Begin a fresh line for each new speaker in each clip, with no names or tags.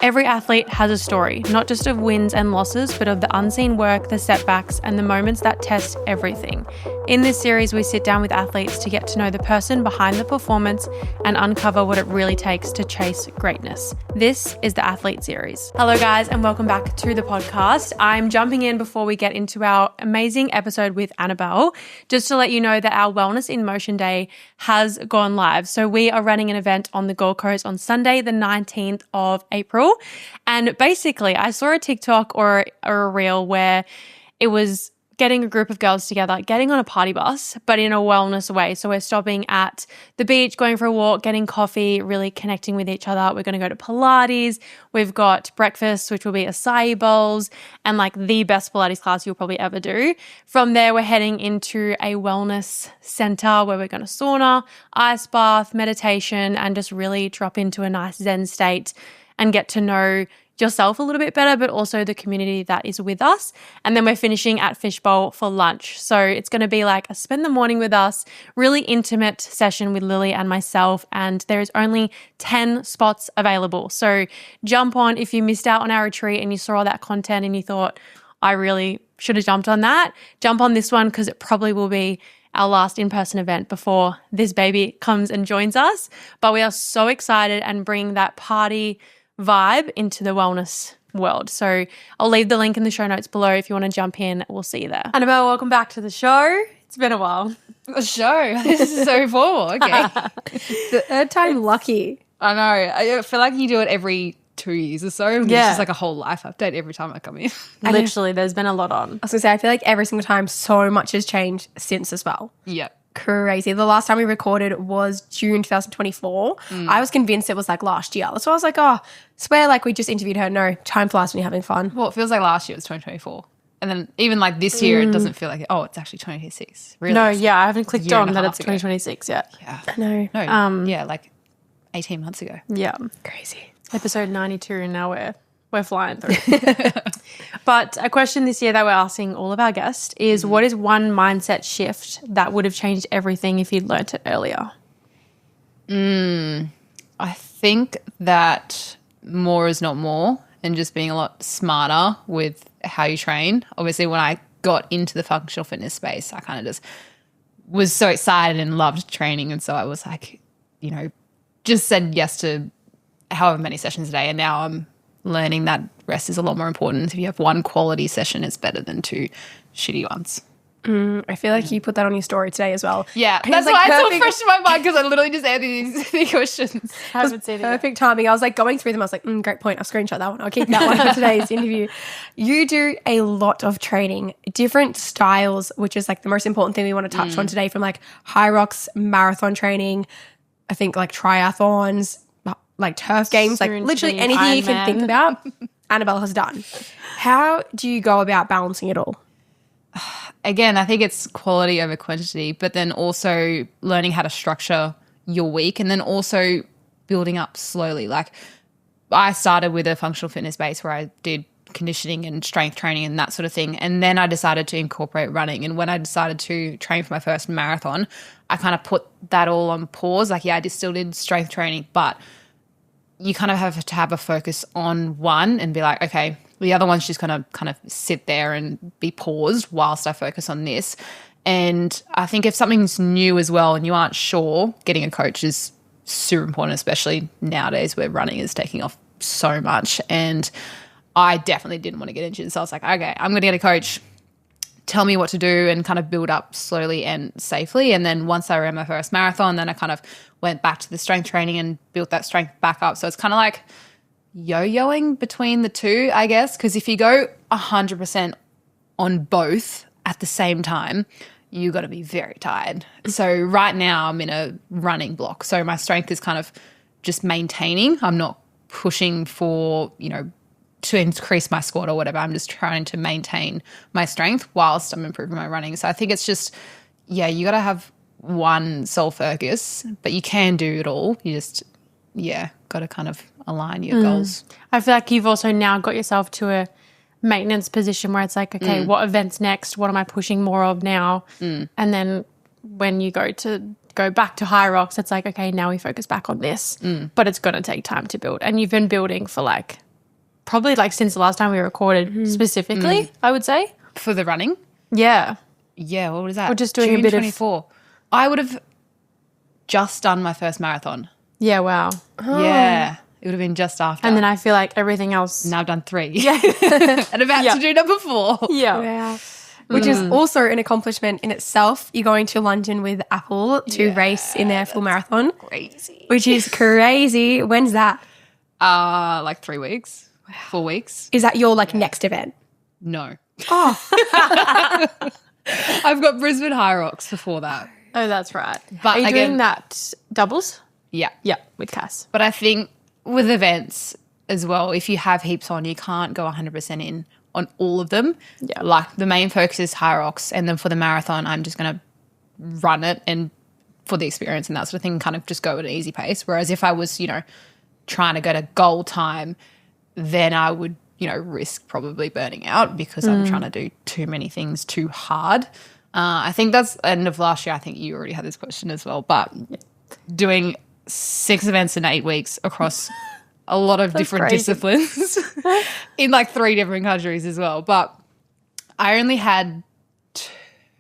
Every athlete has a story, not just of wins and losses, but of the unseen work, the setbacks, and the moments that test everything. In this series, we sit down with athletes to get to know the person behind the performance and uncover what it really takes to chase greatness. This is the Athlete Series. Hello, guys, and welcome back to the podcast. I'm jumping in before we get into our amazing episode with Annabelle, just to let you know that our Wellness in Motion Day has gone live. So we are running an event on the Gold Coast on Sunday, the 19th of April. And basically, I saw a TikTok or a reel where it was getting a group of girls together, getting on a party bus, but in a wellness way. So we're stopping at the beach, going for a walk, getting coffee, really connecting with each other. We're going to go to Pilates. We've got breakfast, which will be acai bowls, and like the best Pilates class you'll probably ever do. From there, we're heading into a wellness center where we're going to sauna, ice bath, meditation, and just really drop into a nice Zen state and get to know yourself a little bit better, but also the community that is with us. And then we're finishing at Fishbowl for lunch. So it's going to be like a spend the morning with us, really intimate session with Lily and myself. And there is only 10 spots available. So jump on if you missed out on our retreat and you saw all that content and you thought, I really should have jumped on that. Jump on this one because it probably will be our last in-person event before this baby comes and joins us. But we are so excited and bring that party vibe into the wellness world. So I'll leave the link in the show notes below if you want to jump in. We'll see you there. Annabelle, welcome back to the show. It's been a while.
A show? This is so formal. Okay.
The third time lucky.
I know. I feel like you do it every 2 years or so. It's
Yeah.
just like a whole life update every time I come in.
Literally, there's been a lot on.
I was going to say, I feel like every single time so much has changed since as well.
Yeah.
Crazy. The last time we recorded was June 2024. I was convinced it was like last year. So I was like, oh, swear like we just interviewed her. No, time flies when you're having fun.
Well, it feels like last year it was 2024. And then even like this year, it doesn't feel like, it's actually 2026. Really?
No, yeah, I haven't clicked
Year and
on
a
that
half
it's
ago.
2026 yet.
Yeah.
I know.
No. Yeah, like 18 months ago.
Yeah.
Crazy.
Episode 92 and now we're flying through. But a question this year that we're asking all of our guests is what is one mindset shift that would have changed everything if you'd learnt it earlier?
I think that more is not more and just being a lot smarter with how you train. Obviously, when I got into the functional fitness space, I kind of just was so excited and loved training. And so I was like, just said yes to however many sessions a day. And now I'm learning that rest is a lot more important. If you have one quality session, it's better than two shitty ones.
I feel like you put that on your story today as well.
Yeah,
And
that's
it's,
why
like,
it's all
perfect-
fresh in my mind because I literally just answered these questions.
I haven't seen it yet.
Perfect timing. I was like going through them. I was like, great point. I'll screenshot that one. I'll keep that one for today's interview. You do a lot of training, different styles, which is like the most important thing we want to touch on today, from like HYROX, marathon training, I think like triathlons, like turf games, like
Soon to
literally
be
anything you can
Ironman.
think about, Annabelle has done. How do you go about balancing it all?
Again, I think it's quality over quantity, but then also learning how to structure your week and then also building up slowly. Like I started with a functional fitness base where I did conditioning and strength training and that sort of thing. And then I decided to incorporate running. And when I decided to train for my first marathon, I kind of put that all on pause. Like, yeah, I still did strength training, but you kind of have to have a focus on one and be like, okay, the other one's just going to kind of sit there and be paused whilst I focus on this. And I think if something's new as well and you aren't sure, getting a coach is super important, especially nowadays where running is taking off so much. And I definitely didn't want to get injured. So I was like, okay, I'm going to get a coach, tell me what to do and kind of build up slowly and safely. And then once I ran my first marathon, then I kind of went back to the strength training and built that strength back up. So it's kind of like yo-yoing between the two, I guess, because if you go 100% on both at the same time, you got to be very tired. So right now I'm in a running block. So my strength is kind of just maintaining. I'm not pushing for, to increase my squat or whatever. I'm just trying to maintain my strength whilst I'm improving my running. So I think it's just, you got to have one sole focus, but you can do it all. You just, got to kind of align your goals.
I feel like you've also now got yourself to a maintenance position where it's like, okay, what event's next? What am I pushing more of now? And then when you go back to HYROX, it's like, okay, now we focus back on this. But it's going to take time to build. And you've been building for like probably like since the last time we recorded specifically, I would say.
For the running?
Yeah.
Yeah, what was that?
Or just doing
June
a bit
24. I would have just done my first marathon.
Yeah, wow.
Yeah. It would have been just after.
And then I feel like everything else.
Now I've done 3. Yeah. And about to do number 4.
Yeah.
Wow. Which is also an accomplishment in itself. You're going to London with Apple to race in their full marathon.
Crazy.
Which is crazy. When's that?
Like 3 weeks. 4 weeks.
Is that your like next event?
No.
Oh.
I've got Brisbane HYROX before that.
Oh, that's right.
But
are you
again-
doing that doubles?
Yeah.
Yeah, with Cass.
But I think with events as well, if you have heaps on, you can't go 100% in on all of them.
Yeah.
Like the main focus is HYROX, and then for the marathon, I'm just going to run it and for the experience and that sort of thing, kind of just go at an easy pace. Whereas if I was, trying to go to goal time, then I would, risk probably burning out because I'm trying to do too many things too hard. I think that's end of last year. I think you already had this question as well, but doing 6 events in 8 weeks across a lot of different
crazy.
disciplines in like 3 different countries as well. But I only had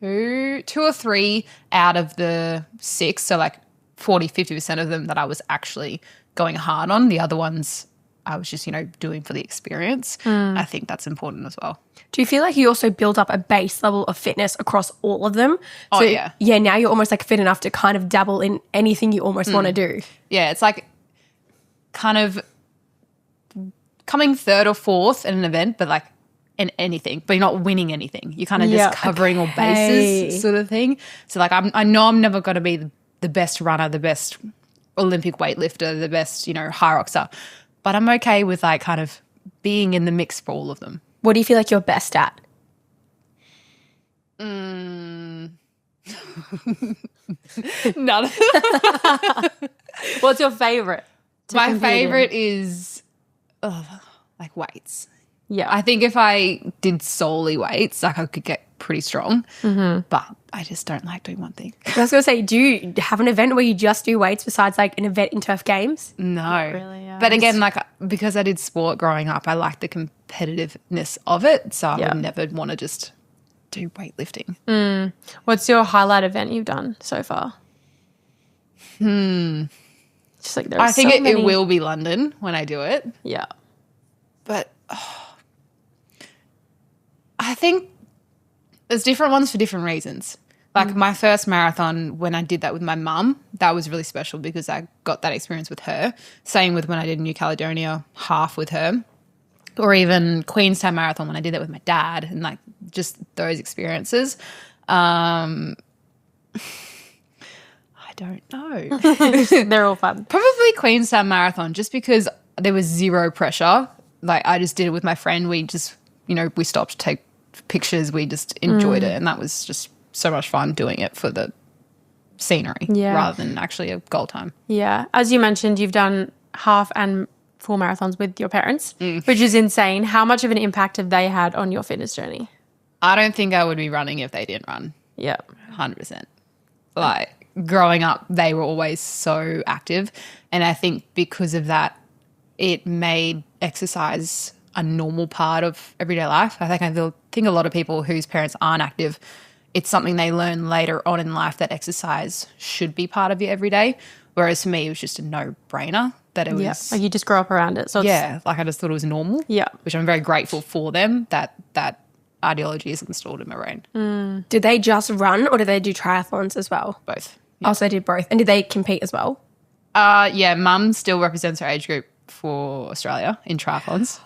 two or three out of the 6, so like 40-50% of them that I was actually going hard on. The other ones I was just, doing for the experience. I think that's important as well.
Do you feel like you also build up a base level of fitness across all of them?
Oh,
So,
yeah.
Yeah, now you're almost like fit enough to kind of dabble in anything you almost want to do.
Yeah, it's like kind of coming 3rd or 4th in an event, but like in anything, but you're not winning anything. You're kind of
Yeah.
just covering all bases sort of thing. So like I know I'm never going to be the best runner, the best Olympic weightlifter, the best, HYROXer, but I'm okay with like kind of being in the mix for all of them.
What do you feel like you're best at?
None.
What's your favourite?
My favorite is like weights.
Yeah.
I think if I did solely weights, like I could get pretty strong, but I just don't like doing one thing.
I was going to say, do you have an event where you just do weights besides like an event in Turf Games?
No.
Really, yeah.
But again, like because I did sport growing up, I like the competitiveness of it. So I would never want to just do weightlifting.
What's your highlight event you've done so far? Just like
I think it will be London when I do it.
Yeah.
But I think there's different ones for different reasons. Like my first marathon, when I did that with my mum, that was really special because I got that experience with her. Same with when I did New Caledonia half with her. Or even Queenstown Marathon when I did that with my dad, and like just those experiences. I don't know.
They're all fun.
Probably Queenstown Marathon, just because there was zero pressure. Like I just did it with my friend. We just, we stopped to take pictures. We just enjoyed it, and that was just so much fun doing it for the scenery rather than actually a goal time.
Yeah. As you mentioned, you've done half and full marathons with your parents, which is insane. How much of an impact have they had on your fitness journey?
I don't think I would be running if they didn't run.
Yeah.
100%. Like growing up, they were always so active. And I think because of that, it made exercise a normal part of everyday life. I think a lot of people whose parents aren't active, it's something they learn later on in life that exercise should be part of your everyday. Whereas for me, it was just a no-brainer that it was.
Like you just grow up around it. So it's,
like I just thought it was normal.
Yeah.
Which I'm very grateful for them that ideology is installed in my brain.
Did they just run or did they do triathlons as well?
Both.
Also did both. And did they compete as well?
Yeah, mum still represents her age group for Australia in triathlons.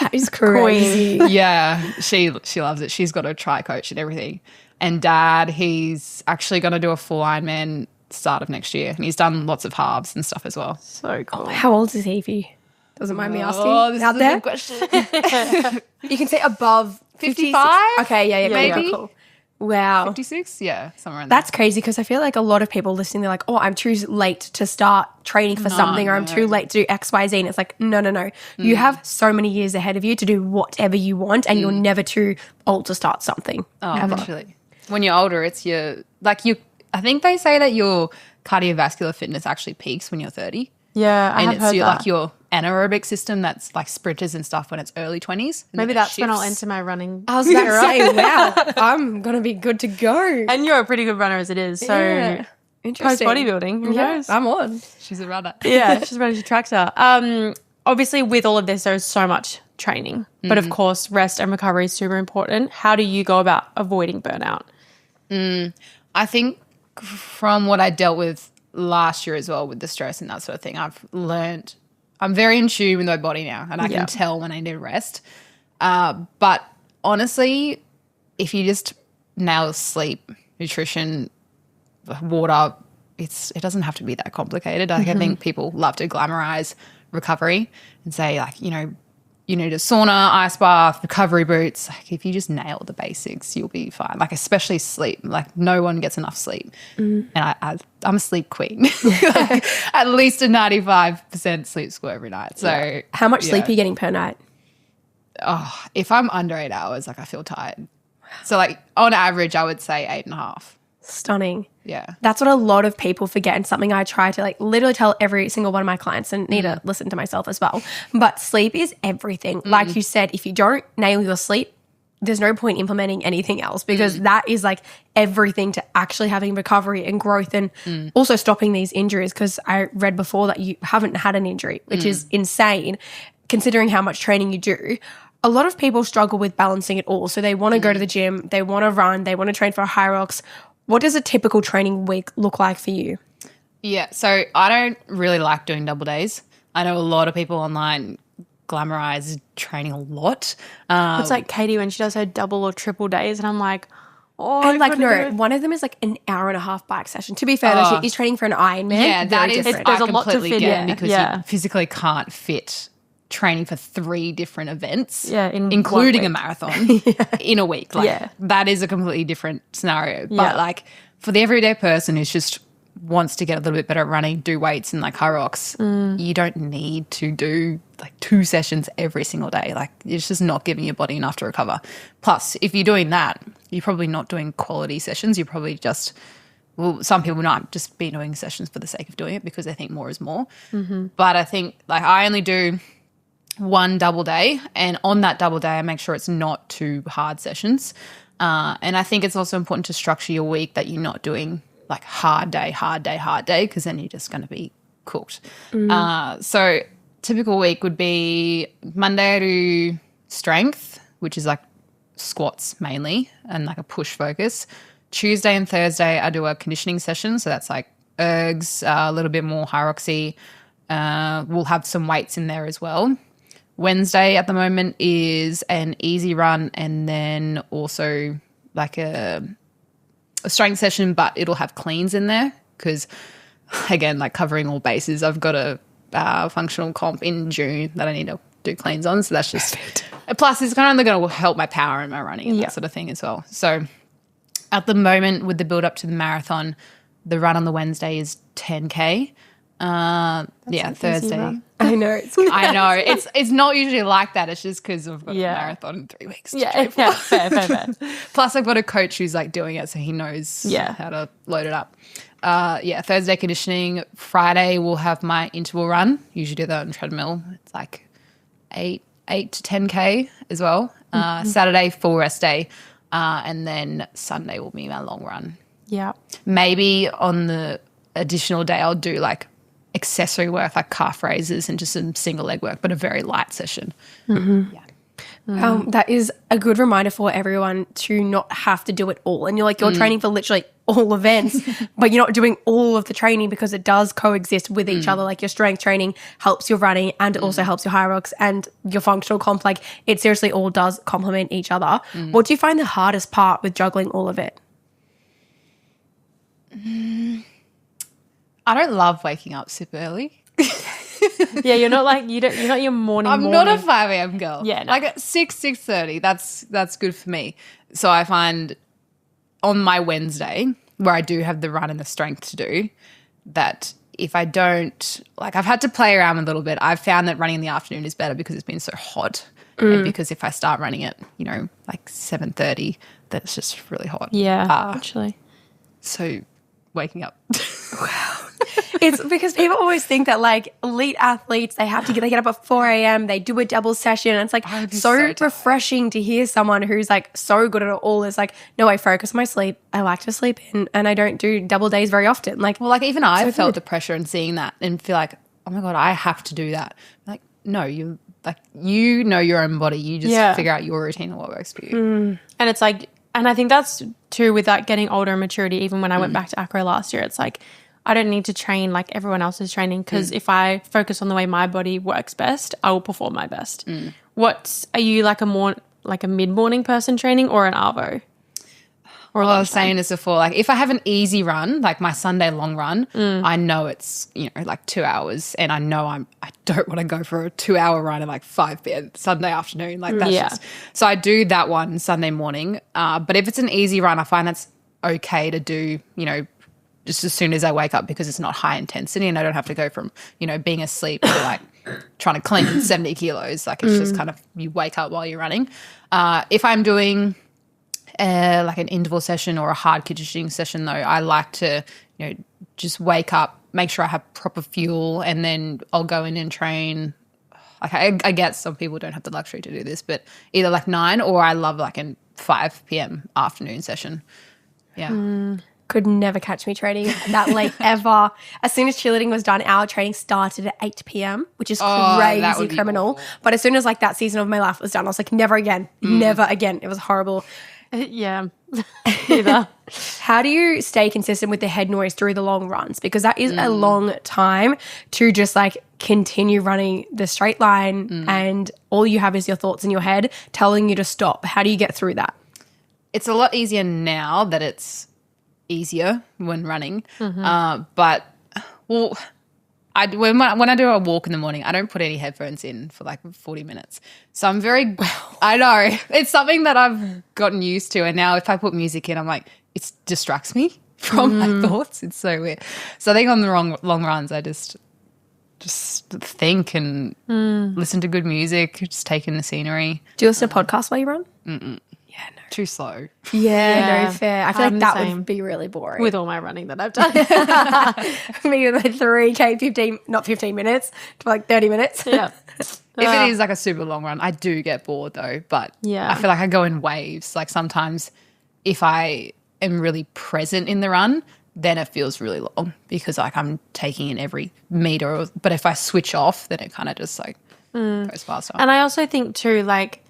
That is crazy.
Yeah, she loves it. She's got a tri coach and everything. And dad, he's actually going to do a full Ironman start of next year. And he's done lots of halves and stuff as well.
so cool.
How old is he if you doesn't mind me asking?
Oh, this
Out
is
there?
a good question.
You can say above
55?
Okay, yeah,
maybe.
cool. Wow.
56? Yeah, somewhere around there.
That's crazy because I feel like a lot of people listening, they're like, oh, I'm too late to start training for something or I'm too late to do X, Y, Z. And it's like, no. You have so many years ahead of you to do whatever you want and you're never too old to start something.
Oh, literally. When you're older, I think they say that your cardiovascular fitness actually peaks when you're 30.
Yeah, I
and
have heard
it's
that.
like your anaerobic system that's like sprinters and stuff when it's early 20s.
Maybe that's when I'll enter my running.
I was about to say, wow, I'm going to be good to go.
And you're a pretty good runner as it is. So
Yeah.
post
Interesting.
bodybuilding, who knows?
I'm on.
She's a runner.
Yeah, she's running a tractor. Obviously, with all of this, there's so much training. But of course, rest and recovery is super important. How do you go about avoiding burnout?
I think from what I dealt with last year as well with the stress and that sort of thing, I've learned I'm very in tune with my body now and I can tell when I need rest. But honestly, if you just nail sleep, nutrition, water, it doesn't have to be that complicated. Like I think people love to glamorize recovery and say like, you know, you need a sauna, ice bath, recovery boots. Like if you just nail the basics, you'll be fine. Like especially sleep. Like no one gets enough sleep. And I'm a sleep queen. Like, at least a 95% sleep score every night. So
how much sleep are you getting per night?
Oh, if I'm under 8 hours, like I feel tired. So like on average, I would say 8.5.
Stunning.
Yeah.
That's what a lot of people forget and something I try to like literally tell every single one of my clients and need to listen to myself as well. But sleep is everything. Like you said, if you don't nail your sleep, there's no point implementing anything else because that is like everything to actually having recovery and growth and also stopping these injuries because I read before that you haven't had an injury, which is insane considering how much training you do. A lot of people struggle with balancing it all. So they want to go to the gym, they want to run, they want to train for a HYROX. What does a typical training week look like for you?
Yeah, so I don't really like doing double days. I know a lot of people online glamorize training a lot.
It's like Katie when she does her double or triple days and I'm like, oh,
And like, no, one of them is like an hour and a half bike session. To be fair, though, she is training for an Ironman.
Yeah, that is,
different.
There's
I
a lot to
completely
fit
get
in.
because
Yeah.
you physically can't fit training for 3 different events,
in
including a
1 week.
marathon in a week. Like
Yeah.
that is a completely different scenario. But
Yeah.
like for the everyday person who's just wants to get a little bit better at running, do weights and like HYROX, you don't need to do like 2 sessions every single day. Like it's just not giving your body enough to recover. Plus, if you're doing that, you're probably not doing quality sessions. You're probably just, well, some people might just be doing sessions for the sake of doing it because they think more is more. But I think like I only do 1 double day, and on that double day I make sure it's not too hard sessions. And I think it's also important to structure your week that you're not doing like hard day, because then you're just going to be cooked. So typical week would be Monday I do strength, which is like squats mainly and like a push focus. Tuesday and Thursday I do a conditioning session, so that's like ergs, a little bit more HYROX-y. We'll have some weights in there as well. Wednesday at the moment is an easy run and then also like a strength session, but it'll have cleans in there because, again, like covering all bases. I've got a functional comp in June that I need to do cleans on, so that's just – plus it's kind of going to help my power and my running and that sort of thing as well. So at the moment with the build up to the marathon, the run on the Wednesday is 10K. Thursday.
I know.
I know. It's not usually like that. It's just because I've got a marathon in 3 weeks.
Fair.
Plus, I've got a coach who's like doing it, so he knows how to load it up. Thursday conditioning. Friday we'll have my interval run. Usually do that on treadmill. It's like 8 to 10K as well. Saturday full rest day, and then Sunday will be my long run.
Yeah.
Maybe on the additional day I'll do like accessory work like calf raises and just some single leg work, but a very light session.
That is a good reminder for everyone to not have to do it all. And you're training for literally all events, but you're not doing all of the training because it does coexist with each other. Like your strength training helps your running and it also helps your HYROX and your functional comp. Like it seriously all does complement each other. What do you find the hardest part with juggling all of it?
I don't love waking up super early.
Yeah, you're not like you're not your morning.
I'm not a 5 a.m. girl.
Yeah, no.
Like at 6:30, that's good for me. So I find on my Wednesday where I do have the run and the strength to do that if I don't, like I've had to play around a little bit. I've found that running in the afternoon is better because it's been so hot. And because if I start running at, like 7:30, that's just really hot.
Yeah, actually.
So waking up.
Wow. It's because people always think that like elite athletes, they get up at 4 a.m, they do a double session. And it's like so refreshing to hear someone who's like so good at it all is like, no, I focus my sleep. I like to sleep in and I don't do double days very often. Like,
well, like even I felt the pressure in seeing that and feel like, oh my God, I have to do that. Like, no, you know your own body. You just figure out your routine and what works for you.
And it's like, and I think that's too with that getting older and maturity. Even when I went back to acro last year, it's like, I don't need to train like everyone else is training because if I focus on the way my body works best, I will perform my best. Are you like a mid-morning person training or an arvo? Or
I was saying this before, like if I have an easy run, like my Sunday long run, I know it's, like 2 hours and I know I don't want to go for a 2-hour run at like 5 p.m. Sunday afternoon. Like that's just, so I do that one Sunday morning. But if it's an easy run, I find that's okay to do, just as soon as I wake up because it's not high intensity and I don't have to go from, being asleep to like trying to clean 70 kilos. Like it's just kind of you wake up while you're running. If I'm doing like an interval session or a hard conditioning session though, I like to, just wake up, make sure I have proper fuel and then I'll go in and train. Like I guess some people don't have the luxury to do this, but either like 9 or I love like a 5 p.m. afternoon session. Yeah.
Could never catch me training that late ever. As soon as cheerleading was done, our training started at 8 p.m, which is crazy criminal. But as soon as like that season of my life was done, I was like, never again, never again. It was horrible.
Yeah, either.
How do you stay consistent with the head noise through the long runs? Because that is a long time to just like continue running the straight line and all you have is your thoughts in your head telling you to stop. How do you get through that?
It's a lot easier now that it's easier when running. But when I do a walk in the morning, I don't put any headphones in for like 40 minutes. So I'm I know. It's something that I've gotten used to. And now if I put music in, I'm like, it distracts me from my thoughts. It's so weird. So I think on the long runs, I just think and listen to good music, just take in the scenery.
Do you listen to podcasts while you run?
Yeah, no. Too slow.
Yeah, no fair. I feel like that would be really boring.
With all my running that I've done.
Me with like 3K, not 15 minutes to like 30 minutes.
Yeah.
If it is like a super long run, I do get bored though. But I feel like I go in waves. Like sometimes if I am really present in the run, then it feels really long because like I'm taking in every meter. But if I switch off, then it kind of just like goes faster.
And I also think too, like,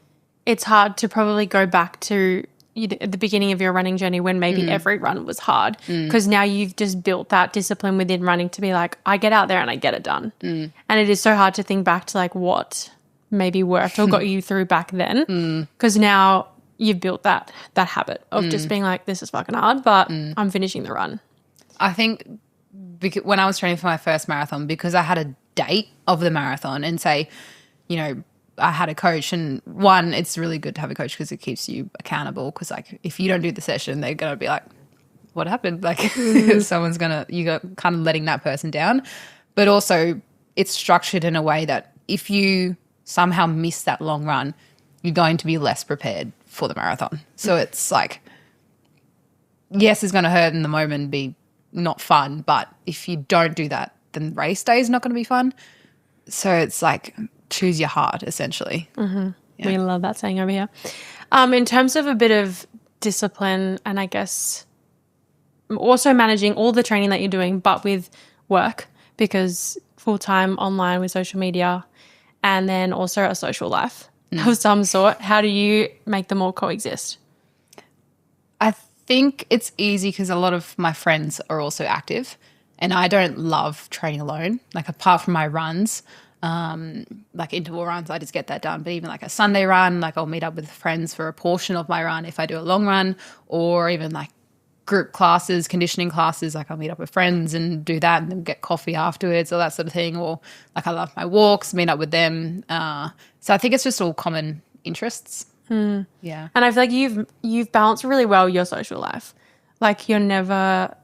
it's hard to probably go back to at the beginning of your running journey when maybe every run was hard because now you've just built that discipline within running to be like, I get out there and I get it done. And it is so hard to think back to like what maybe worked or got you through back then because now you've built that habit of just being like, this is fucking hard, but I'm finishing the run.
I think when I was training for my first marathon, because I had a date of the marathon and say, I had a coach, and one, it's really good to have a coach because it keeps you accountable because like if you don't do the session, they're going to be like, what happened? Like you're kind of letting that person down. But also it's structured in a way that if you somehow miss that long run, you're going to be less prepared for the marathon. So it's like, yes, it's going to hurt in the moment and be not fun, but if you don't do that, then race day is not going to be fun. So it's like choose your heart, essentially.
Yeah. We love that saying over here. In terms of a bit of discipline and I guess also managing all the training that you're doing but with work because full-time online with social media and then also a social life of some sort, how do you make them all coexist?
I think it's easy because a lot of my friends are also active and I don't love training alone. Like apart from my runs, like interval runs, I just get that done. But even like a Sunday run, like I'll meet up with friends for a portion of my run if I do a long run, or even like group classes, conditioning classes, like I'll meet up with friends and do that and then get coffee afterwards or that sort of thing. Or like I love my walks, meet up with them. So I think it's just all common interests. Yeah.
And I feel like you've balanced really well your social life. Like you're never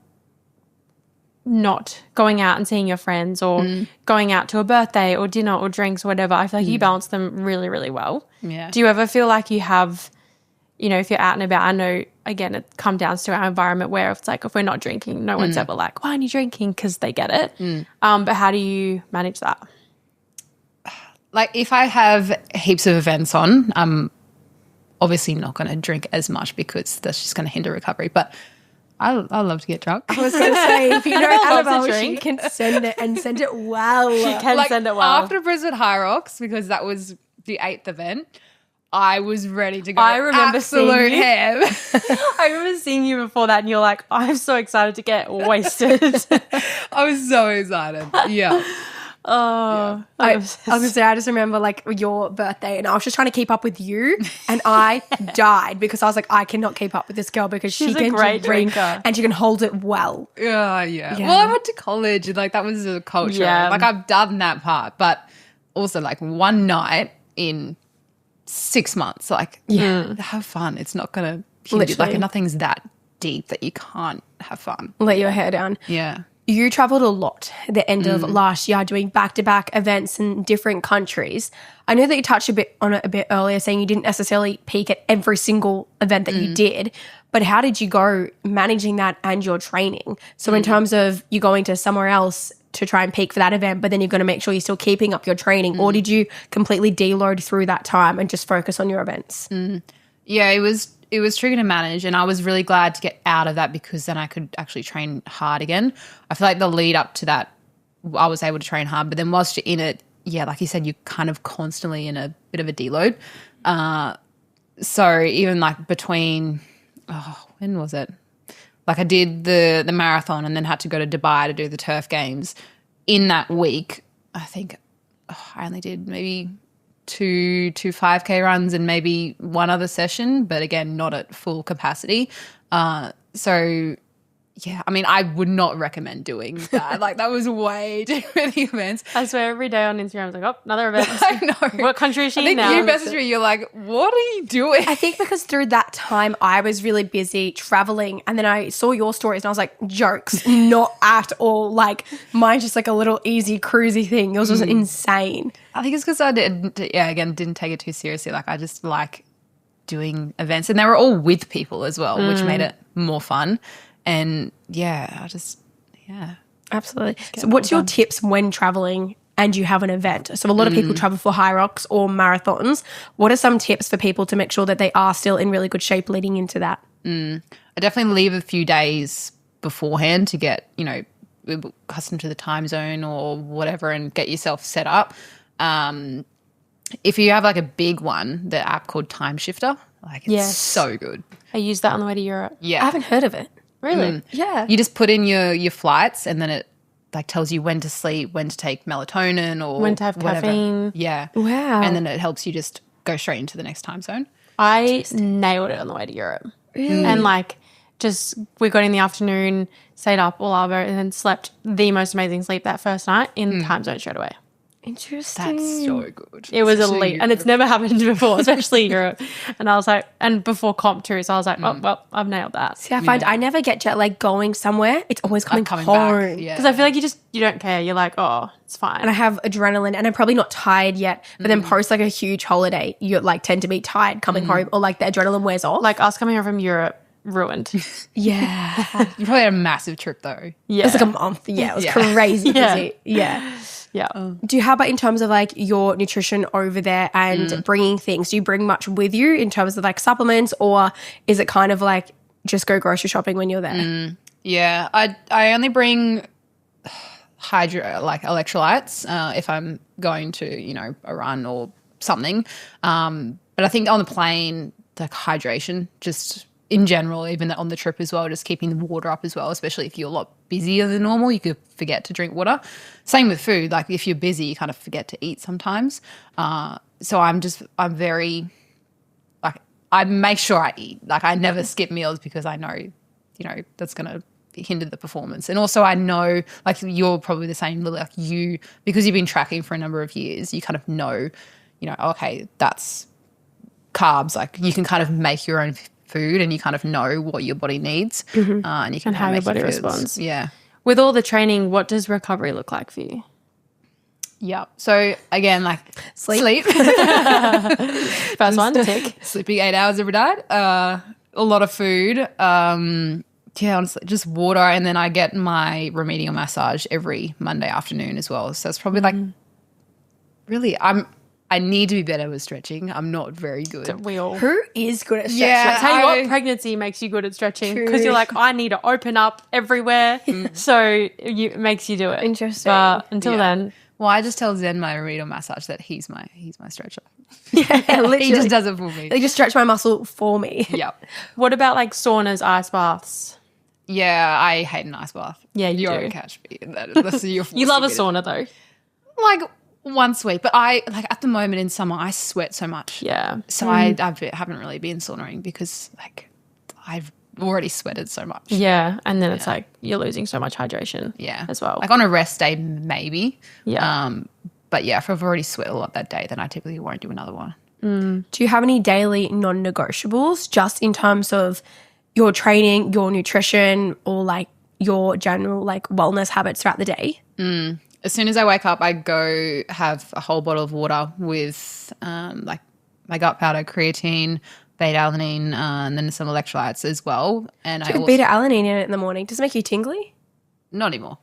not going out and seeing your friends or going out to a birthday or dinner or drinks or whatever. I feel like you balance them really, really well.
Yeah.
Do you ever feel like you you know, if you're out and about, I know, again, it comes down to our environment where it's like if we're not drinking, no one's ever like, why aren't you drinking? Because they get it. But how do you manage that?
Like if I have heaps of events on, I'm obviously not going to drink as much because that's just going to hinder recovery. But I love to get drunk.
I was going to say, if you know Annabelle, she
drink.
can send it and send it well.
She can
Like
send it well.
after Brisbane HYROX, because that was the 8th event, I was ready to go.
I remember
absolute
seeing you.
ham.
I remember seeing you before that and you're like, I'm so excited to get wasted.
I was so excited. Yeah.
Oh,
I was going to say, I just remember like your birthday and I was just trying to keep up with you and I died because I was like, I cannot keep up with this girl because
She's
she
a
can
great
drink
drinker.
and she can hold it well.
Yeah. Well, I went to college and like that was a culture.
Yeah.
Like I've done that part, but also like one night in 6 months, like have fun. It's not going to like
Literally.
nothing's that deep that you can't have fun.
Let your hair down.
Yeah.
You traveled a lot at the end of last year doing back-to-back events in different countries. I know that you touched on it a bit earlier, saying you didn't necessarily peak at every single event that you did, but how did you go managing that and your training? So in terms of you going to somewhere else to try and peak for that event, but then you're going to make sure you're still keeping up your training, or did you completely deload through that time and just focus on your events?
Yeah, it was tricky to manage, and I was really glad to get out of that because then I could actually train hard again. I feel like the lead up to that, I was able to train hard, but then whilst you're in it, yeah, like you said, you're kind of constantly in a bit of a deload. So even like between, when was it? Like I did the marathon and then had to go to Dubai to do the turf games. In that week, I think I only did maybe two 5K runs and maybe one other session, but again, not at full capacity. So yeah, I mean, I would not recommend doing that. Like that was way too many events.
I swear every day on Instagram I was like, oh, another event.
I know.
What country is she
I think
now?
you messaged me, you're like, what are you doing?
I think because through that time I was really busy traveling and then I saw your stories and I was like, jokes, not at all. Like mine's just like a little easy cruisy thing. Yours was insane.
I think it's because I didn't take it too seriously. Like I just like doing events and they were all with people as well, which made it more fun. And yeah,
Absolutely. So what's your tips when traveling and you have an event? So a lot of people travel for HYROX or marathons. What are some tips for people to make sure that they are still in really good shape leading into that?
I definitely leave a few days beforehand to get, accustomed to the time zone or whatever and get yourself set up. If you have like a big one, the app called Time Shifter, like it's so good.
I used that on the way to Europe.
Yeah.
I haven't heard of it.
Really?
Yeah.
You just put in your flights and then it like tells you when to sleep, when to take melatonin or
When to have
whatever.
caffeine.
Yeah.
Wow.
And then it helps you just go straight into the next time zone.
I nailed it on the way to Europe. Really? And like just we got in the afternoon, stayed up all over and then slept the most amazing sleep that first night in the time zone straight away.
Interesting.
That's so good.
It was
Especially
elite and it's never happened before, especially Europe. And I was like, and before comp too, so I was like, oh, well, I've nailed that.
See, I find I never get jet lag going somewhere. It's always coming
coming
home.
back. Yeah.
Because I feel like you don't care. You're like, oh, it's fine.
And I have adrenaline and I'm probably not tired yet, but then post like a huge holiday, you like tend to be tired coming home or like the adrenaline wears off.
like us coming home from Europe, ruined.
yeah.
You probably had a massive trip though.
Yeah.
It's like a month. Yeah. It was crazy
Yeah.
busy. Yeah.
yeah.
Do you, how about in terms of like your nutrition over there and bringing things? Do you bring much with you in terms of like supplements or is it kind of like just go grocery shopping when you're there?
Yeah. I only bring electrolytes if I'm going to, a run or something. But I think on the plane, like hydration, just in general, even on the trip as well, just keeping the water up as well, especially if you're a lot busier than normal, you could forget to drink water. Same with food. Like if you're busy, you kind of forget to eat sometimes. So I'm very, like, I make sure I eat. Like I never skip meals because I know, that's going to hinder the performance. And also I know, like you're probably the same, Lily, like you, because you've been tracking for a number of years, you kind of know, okay, that's carbs. Like you can kind of make your own food and you kind of know what your body needs and you can
And how your
make
body
foods.
responds.
Yeah.
With all the training, what does recovery look like for you?
Yep. So again, like sleep.
First one, tick.
Sleeping 8 hours every night. A lot of food. Yeah, honestly, just water, and then I get my remedial massage every Monday afternoon as well. So it's probably like really I need to be better with stretching. I'm not very good.
We all.
Who is good at stretching?
Yeah.
I tell you what, pregnancy makes you good at stretching because you're like, I need to open up everywhere. So it makes you do it.
Interesting.
But until then,
Well, I just tell Zen, my remedial massage, that he's my stretcher.
Yeah, literally.
He just does it for me.
They just stretch my muscle for me.
Yep.
what about like saunas, ice baths?
Yeah, I hate an ice bath.
Yeah, you
You're
do.
a catch me. That's you're
You love a
forcing me
sauna though.
to- Like once a week, but I like at the moment in summer I sweat so much.
Yeah.
So I haven't really been saunering because like I've already sweated so much.
Yeah. And then it's like you're losing so much hydration.
Yeah.
As well.
Like on a rest day, maybe.
Yeah.
But yeah, if I've already sweat a lot that day, then I typically won't do another one.
Do you have any daily non-negotiables just in terms of your training, your nutrition, or like your general like wellness habits throughout the day?
As soon as I wake up, I go have a whole bottle of water with like my gut powder, creatine, beta-alanine, and then some electrolytes as well. And I also,
Beta-alanine in it in the morning. Does it make you tingly?
not anymore.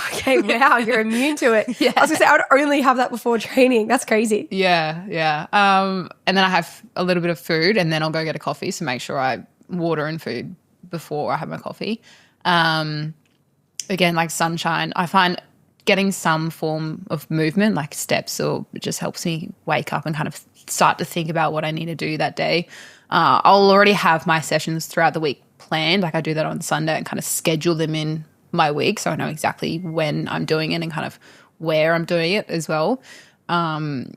Okay, wow, you're immune to it. I was going to say, I would only have that before training. That's crazy.
Yeah. And then I have a little bit of food, and then I'll go get a coffee. So make sure I water and food before I have my coffee. Again, like sunshine, I find getting some form of movement, like steps, or it just helps me wake up and kind of start to think about what I need to do that day. I'll already have my sessions throughout the week planned. Like I do that on Sunday and kind of schedule them in my week, so I know exactly when I'm doing it and kind of where I'm doing it as well. Like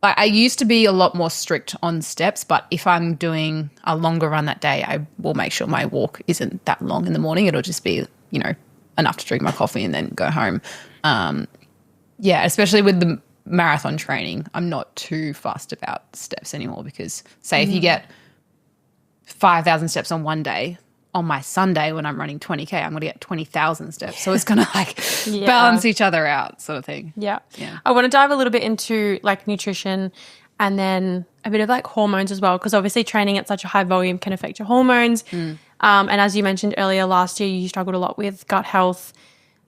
I used to be a lot more strict on steps, but if I'm doing a longer run that day, I will make sure my walk isn't that long in the morning. It'll just be, enough to drink my coffee and then go home. Yeah, especially with the marathon training, I'm not too fussed about steps anymore because say if you get 5,000 steps on one day, on my Sunday when I'm running 20K, I'm going to get 20,000 steps. So it's going to like balance each other out sort of thing.
Yeah. I want to dive a little bit into like nutrition and then a bit of like hormones as well, because obviously training at such a high volume can affect your hormones. And as you mentioned earlier, last year you struggled a lot with gut health,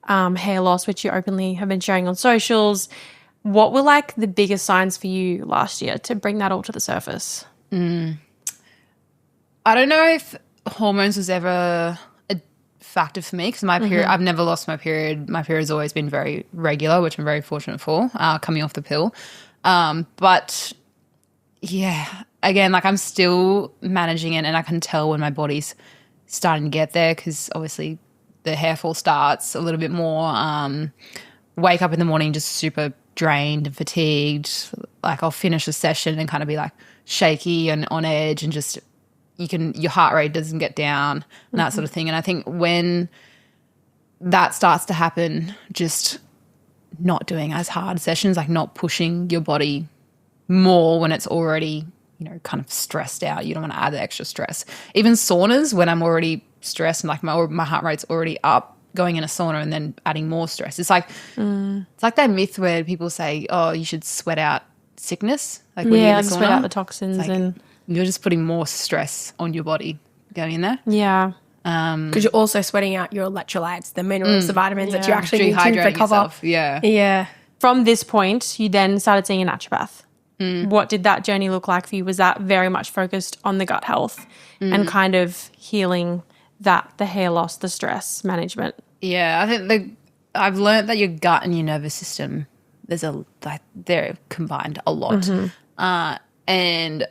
hair loss, which you openly have been sharing on socials. What were like the biggest signs for you last year to bring that all to the surface?
I don't know if hormones was ever a factor for me because my period, I've never lost my period. My period's always been very regular, which I'm very fortunate for, coming off the pill. But yeah, again, like I'm still managing it and I can tell when my body's starting to get there because obviously the hair fall starts a little bit more. Wake up in the morning just super drained and fatigued. Like I'll finish a session and kind of be like shaky and on edge and just your heart rate doesn't get down and that sort of thing. And I think when that starts to happen, just not doing as hard sessions, like not pushing your body more when it's already, kind of stressed out. You don't want to add the extra stress. Even saunas, when I'm already stressed and like my heart rate's already up, going in a sauna and then adding more stress. It's like it's like that myth where people say, "Oh, you should sweat out sickness." Like when you're in the sauna,
sweat out the toxins
like
and
you're just putting more stress on your body going in there.
yeah.
Because you're also sweating out your electrolytes, the minerals, the vitamins that you actually need to
Dehydrating
for cover.
yourself. Yeah.
Yeah.
From this point, you then started seeing a naturopath. What did that journey look like for you? Was that very much focused on the gut health and kind of healing the hair loss, the stress management?
Yeah, I think I've learned that your gut and your nervous system, they're combined a lot. And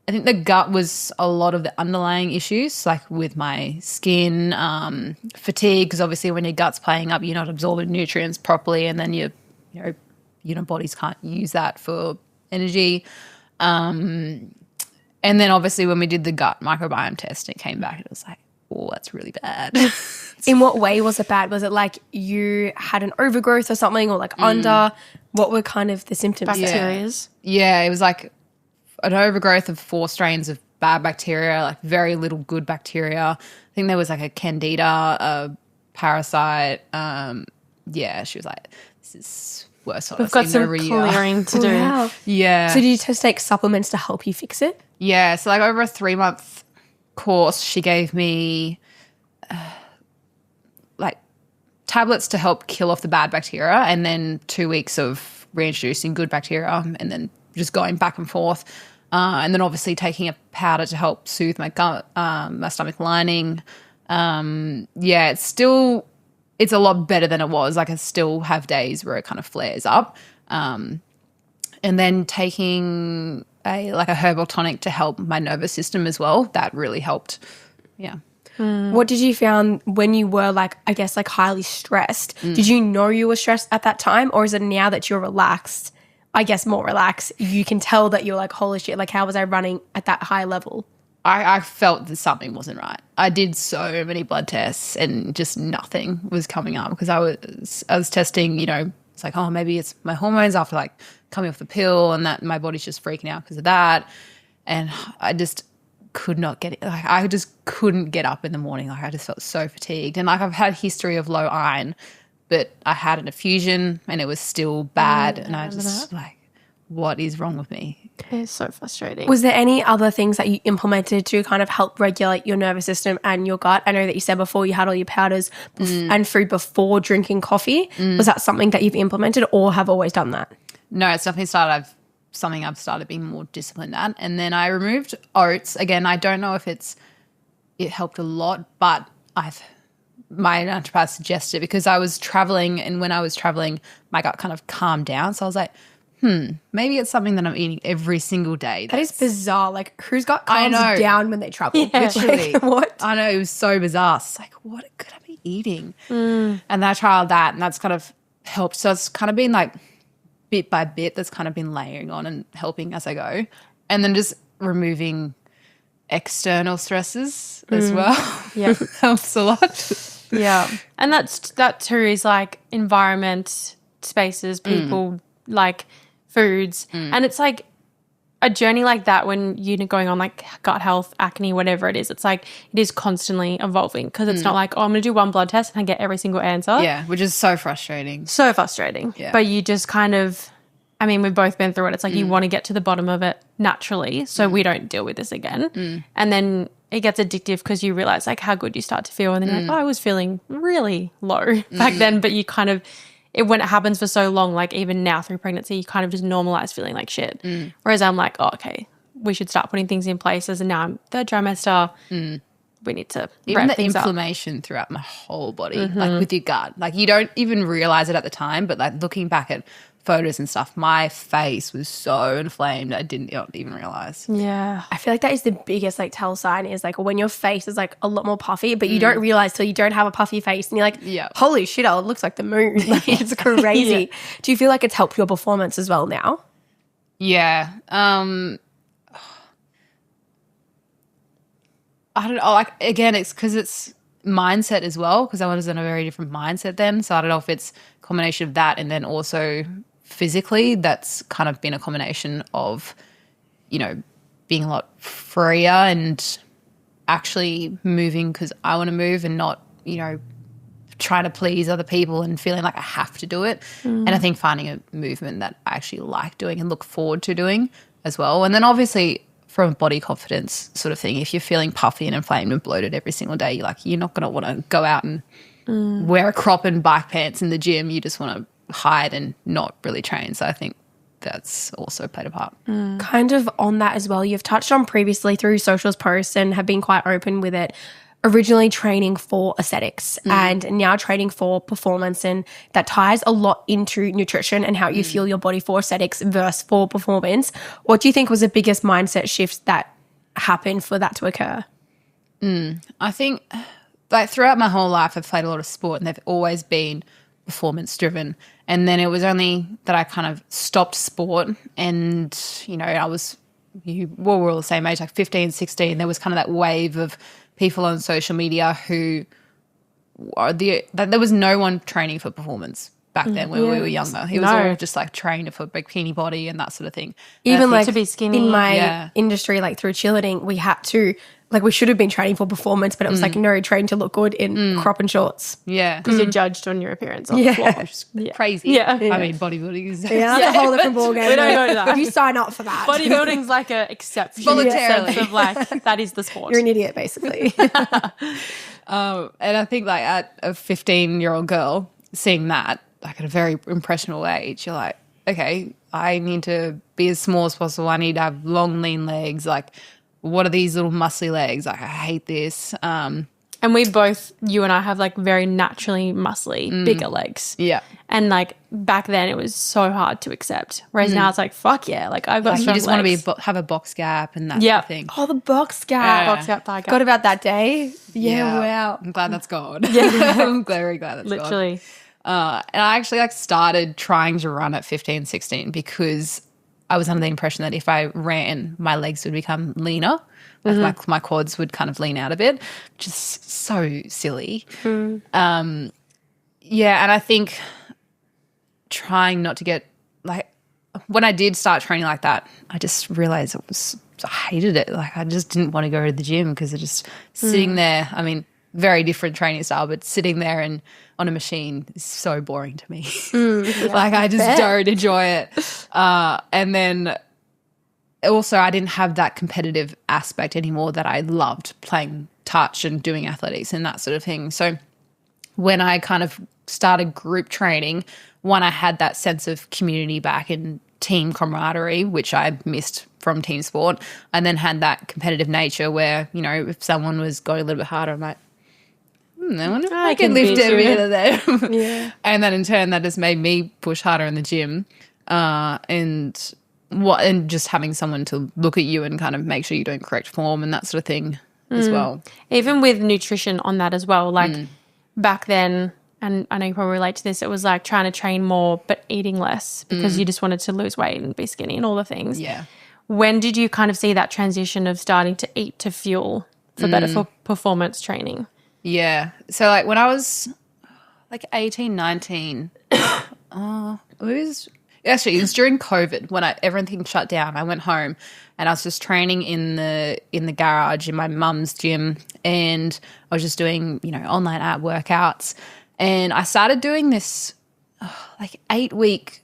I think the gut was a lot of the underlying issues, like with my skin, fatigue, because obviously when your gut's playing up, you're not absorbing nutrients properly, and then your bodies can't use that for energy. And then obviously when we did the gut microbiome test, it came back and it was like, oh, that's really bad.
In what way was it bad? Was it like you had an overgrowth or something, or like under? What were kind of the symptoms?
Bacterias?
Yeah, it was like an overgrowth of 4 strains of bad bacteria, like very little good bacteria. I think there was like a candida, a parasite. Yeah, she was like, this is worse on
We've
us
got
in
some
every year.
clearing to do.
Wow.
Yeah.
So did you just take supplements to help you fix it?
Yeah, so like over a 3-month course, she gave me like tablets to help kill off the bad bacteria, and then 2 weeks of reintroducing good bacteria, and then just going back and forth. And then obviously taking a powder to help soothe my gut, my stomach lining. Yeah, it's a lot better than it was. Like I still have days where it kind of flares up. And then taking a herbal tonic to help my nervous system as well. That really helped. Yeah.
What did you found when you were like, I guess, like highly stressed? Did you know you were stressed at that time, or is it now that you're relaxed, I guess more relaxed, you can tell that you're like, holy shit, like how was I running at that high level?
I felt that something wasn't right. I did so many blood tests and just nothing was coming up because I was testing, it's like, oh, maybe it's my hormones after like coming off the pill, and that my body's just freaking out because of that. And I just could not get it. Like I just couldn't get up in the morning. Like I just felt so fatigued. And like I've had a history of low iron, but I had an infusion and it was still bad. And I just like, what is wrong with me?
It's so frustrating.
Was there any other things that you implemented to kind of help regulate your nervous system and your gut? I know that you said before you had all your powders and food before drinking coffee. Was that something that you've implemented or have always done that?
No, it's definitely something I've started being more disciplined at. And then I removed oats. Again, I don't know if it helped a lot, but my naturopath suggested it because I was traveling, and when I was traveling, my gut kind of calmed down. So I was like, maybe it's something that I'm eating every single day.
That is bizarre. Like, who's got calms down when they travel?
Literally.
Like, what?
I know, it was so bizarre. It's like, what could I be eating? And then I tried that, and that's kind of helped. So it's kind of been like bit by bit that's kind of been layering on and helping as I go. And then just removing external stresses as well.
Yeah.
Helps a lot.
Yeah. And that too is like environment, spaces, people, like foods. And it's like a journey like that when you're going on like gut health, acne, whatever it is. It's like it is constantly evolving because it's not like, oh, I'm going to do one blood test and I get every single answer.
Yeah, which is so frustrating.
So frustrating.
Yeah.
But you just kind of, I mean, we've both been through it. It's like you want to get to the bottom of it naturally so we don't deal with this again. And then it gets addictive because you realize like how good you start to feel, and then you're like, oh, I was feeling really low back then, but you kind of, when it happens for so long, like even now through pregnancy, you kind of just normalize feeling like shit. Whereas I'm like, oh, okay, we should start putting things in places, and now I'm third trimester. We need to
even
ramp
the
things up.
inflammation throughout my whole body, like with your gut. Like you don't even realize it at the time, but like looking back at photos and stuff, my face was so inflamed I didn't even realize.
Yeah.
I feel like that is the biggest like tell sign is like when your face is like a lot more puffy, but you don't realize till you don't have a puffy face and you're like, holy shit, it looks like the moon. Like, it's crazy. Do you feel like it's helped your performance as well now?
Yeah. I don't know. Like again, it's because it's mindset as well, because I was in a very different mindset then. So I don't know if it's a combination of that, and then also physically that's kind of been a combination of, being a lot freer and actually moving because I want to move and not, trying to please other people and feeling like I have to do it. And I think finding a movement that I actually like doing and look forward to doing as well. And then obviously from a body confidence sort of thing, if you're feeling puffy and inflamed and bloated every single day, you're not going to want to go out and wear a crop and bike pants in the gym. You just want to hide and not really train. So I think that's also played a part.
Kind of on that as well, you've touched on previously through socials posts and have been quite open with it, originally training for aesthetics and now training for performance, and that ties a lot into nutrition and how you feel your body for aesthetics versus for performance. What do you think was the biggest mindset shift that happened for that to occur?
I think like throughout my whole life I've played a lot of sport and they've always been performance driven, and then it was only that I kind of stopped sport and we're all the same age, like 15, 16. There was kind of that wave of people on social media who there was no one training for performance back then when we were younger. It was all just like trained for bikini body and that sort of thing.
Even like
to be skinny.
in my industry, like through cheerleading, we had to like we should have been training for performance, but it was like no, train to look good in crop and shorts.
Yeah.
Because you're judged on your appearance on
Yeah.
the floor.
Which is crazy.
Yeah.
I mean, bodybuilding is
Yeah, that's a whole different ballgame.
We don't go to that.
You sign up for that.
Bodybuilding's like a exception.
Voluntarily.
Sense of like, that is the sport.
You're an idiot, basically.
And I think like at a 15-year-old girl, seeing that like at a very impressionable age, you're like, okay, I need to be as small as possible. I need to have long, lean legs. Like, what are these little muscly legs? Like, I hate this.
And we both, you and I, have like very naturally muscly, bigger legs.
Yeah.
And like back then it was so hard to accept. Whereas now it's like, fuck yeah. Like I've got
Like, you
strong
just want
legs.
to have a box gap and that
Yeah.
sort of thing.
Oh, the box gap.
Box gap, thigh gap.
Forgot about that day. Yeah, wow.
I'm glad that's gone. I'm very glad that's gone.
Literally.
And I actually like started trying to run at 15, 16 because I was under the impression that if I ran, my legs would become leaner. Like my quads would kind of lean out a bit, which is so silly. Yeah, and I think trying not to get like when I did start training like that, I just realized I hated it. Like I just didn't want to go to the gym because it's just sitting there. I mean, very different training style, but sitting there and on a machine is so boring to me. Like I just don't enjoy it. And then also I didn't have that competitive aspect anymore that I loved, playing touch and doing athletics and that sort of thing. So when I kind of started group training, one, I had that sense of community back and team camaraderie, which I missed from team sport, and then had that competitive nature where, you know, if someone was going a little bit harder, I'm like, I wonder if I can lift it better there.
Yeah.
And then in turn, that just made me push harder in the gym, and just having someone to look at you and kind of make sure you're doing correct form and that sort of thing as well.
Even with nutrition on that as well, like back then, and I know you probably relate to this, it was like trying to train more but eating less because you just wanted to lose weight and be skinny and all the things.
Yeah.
When did you kind of see that transition of starting to eat to fuel for better performance training?
Yeah. So like when I was like 18, 19, it was during COVID when everything shut down. I went home and I was just training in the garage in my mum's gym, and I was just doing, you know, online app workouts. And I started doing this like 8-week.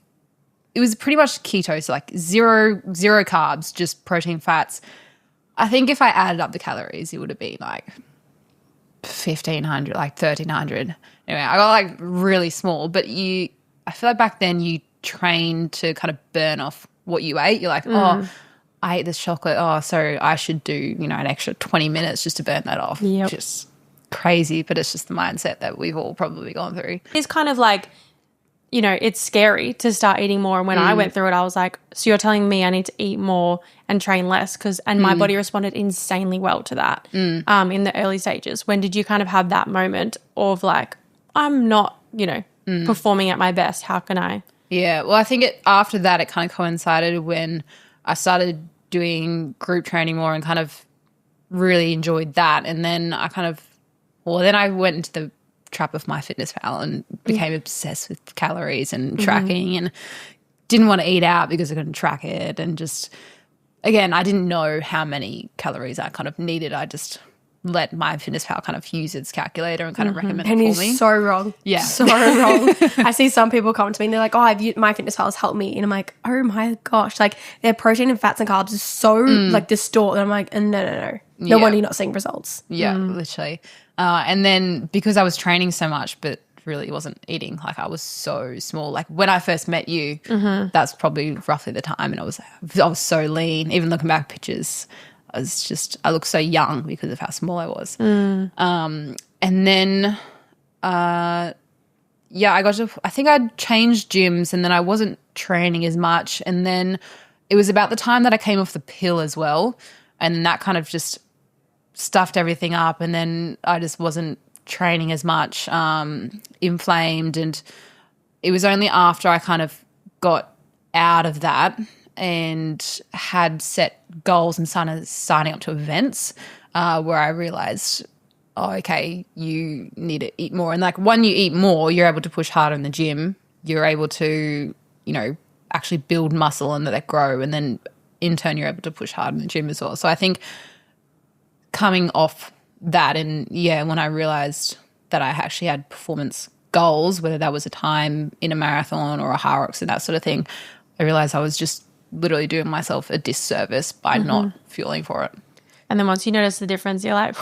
It was pretty much keto, so like zero carbs, just protein, fats. I think if I added up the calories, it would have been like 1,500, like 1,300. Anyway, I got like really small, but I feel like back then you trained to kind of burn off what you ate. You're like, oh, I ate this chocolate. Oh, so I should do, you know, an extra 20 minutes just to burn that off.
Yep.
Just crazy, but it's just the mindset that we've all probably gone through.
It's kind of like, you know, it's scary to start eating more. And when I went through it, I was like, so you're telling me I need to eat more and train less? And my body responded insanely well to that in the early stages. When did you kind of have that moment of like, I'm not, you know, performing at my best. How can I?
Yeah, well, I think after that it kind of coincided when I started doing group training more and kind of really enjoyed that. And then then I went into the trap of MyFitnessPal and became obsessed with calories and tracking and didn't want to eat out because I couldn't track it. And just, again, I didn't know how many calories I kind of needed. I just let MyFitnessPal kind of use its calculator and kind of recommend
And
it for me.
he's so wrong.
Yeah.
So wrong. I see some people come to me and they're like, oh, MyFitnessPal has helped me. And I'm like, oh my gosh. Like their protein and fats and carbs is so like distorted. And I'm like, no. No wonder you're not seeing results.
Yeah, literally. And then because I was training so much but really wasn't eating, like I was so small. Like when I first met you, that's probably roughly the time, and I was so lean. Even looking back at pictures, I looked so young because of how small I was. And then I think I'd changed gyms, and then I wasn't training as much. And then it was about the time that I came off the pill as well, and that kind of just stuffed everything up, and then I just wasn't training as much, inflamed. And it was only after I kind of got out of that and had set goals and started signing up to events where I realized, oh, okay, you need to eat more. And like when you eat more, you're able to push harder in the gym. You're able to, you know, actually build muscle and let that grow. And then in turn, you're able to push hard in the gym as well. So I think coming off that, and when I realized that I actually had performance goals, whether that was a time in a marathon or a HYROX and that sort of thing, I realized I was just literally doing myself a disservice by not fueling for it.
And then once you notice the difference, you're like,